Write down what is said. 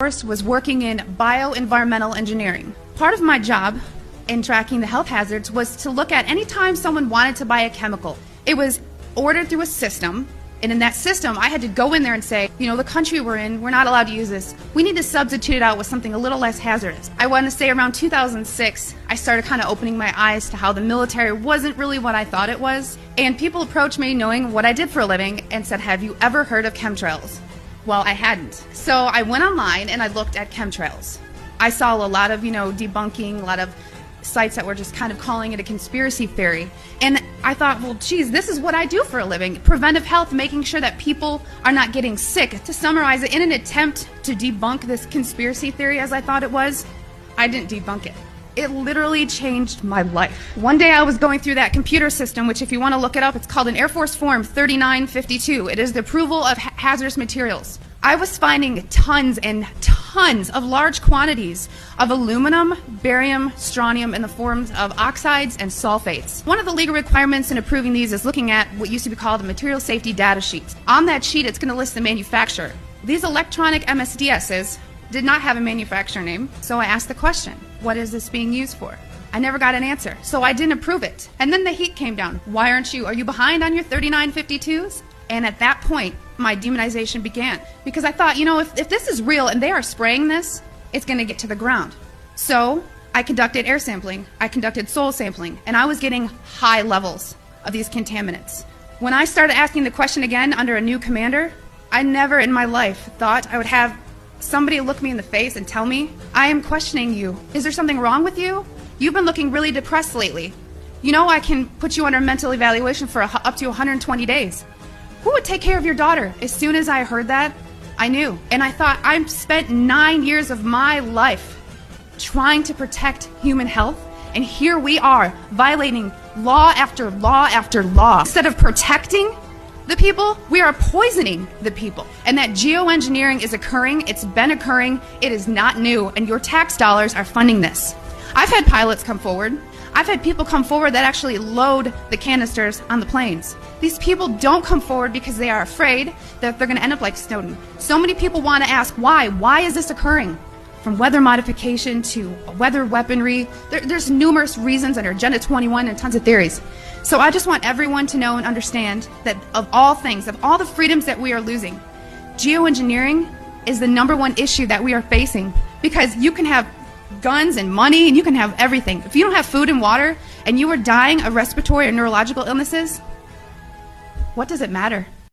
course was working in bioenvironmental engineering. Part of my job in tracking the health hazards was to look at any time someone wanted to buy a chemical. It was ordered through a system, and in that system I had to go in there and say, you know, the country we're in, we're not allowed to use this. We need to substitute it out with something a little less hazardous. I want to say around 2006, I started kind of opening my eyes to how the military wasn't really what I thought it was. And people approached me knowing what I did for a living and said, have you ever heard of chemtrails? Well, I hadn't. So I went online and I looked at chemtrails. I saw a lot of, debunking, a lot of sites that were just kind of calling it a conspiracy theory. And I thought, well, geez, this is what I do for a living. Preventive health, making sure that people are not getting sick. To summarize it, in an attempt to debunk this conspiracy theory as I thought it was, I didn't debunk it. It literally changed my life. One day I was going through that computer system, which if you want to look it up, it's called an Air Force Form 3952. It is the approval of hazardous materials. I was finding tons and tons of large quantities of aluminum, barium, strontium in the forms of oxides and sulfates. One of the legal requirements in approving these is looking at what used to be called a material safety data sheet. On that sheet, it's going to list the manufacturer. These electronic MSDSs did not have a manufacturer name, so I asked the question, what is this being used for? I never got an answer, so I didn't approve it. And then the heat came down. Why are you behind on your 3952s? And at that point, my demonization began. Because I thought, if this is real and they are spraying this, it's going to get to the ground. So I conducted air sampling, I conducted soil sampling, and I was getting high levels of these contaminants. When I started asking the question again under a new commander, I never in my life thought I would have somebody look me in the face and tell me, I am questioning you. Is there something wrong with you? You've been looking really depressed lately. I can put you under mental evaluation for up to 120 days. Who would take care of your daughter? As soon as I heard that, I knew. And I thought, I've spent 9 years of my life trying to protect human health, and here we are violating law after law after law. Instead of protecting the people, we are poisoning the people. And that geoengineering is occurring, it's been occurring, it is not new, and your tax dollars are funding this. I've had pilots come forward. I've had people come forward that actually load the canisters on the planes. These people don't come forward because they are afraid that they're going to end up like Snowden. So many people want to ask why. Why is this occurring? From weather modification to weather weaponry, there's numerous reasons under Agenda 21 and tons of theories. So I just want everyone to know and understand that of all things, of all the freedoms that we are losing, geoengineering is the #1 issue that we are facing, because you can have guns and money and you can have everything. If you don't have food and water and you are dying of respiratory or neurological illnesses, what does it matter?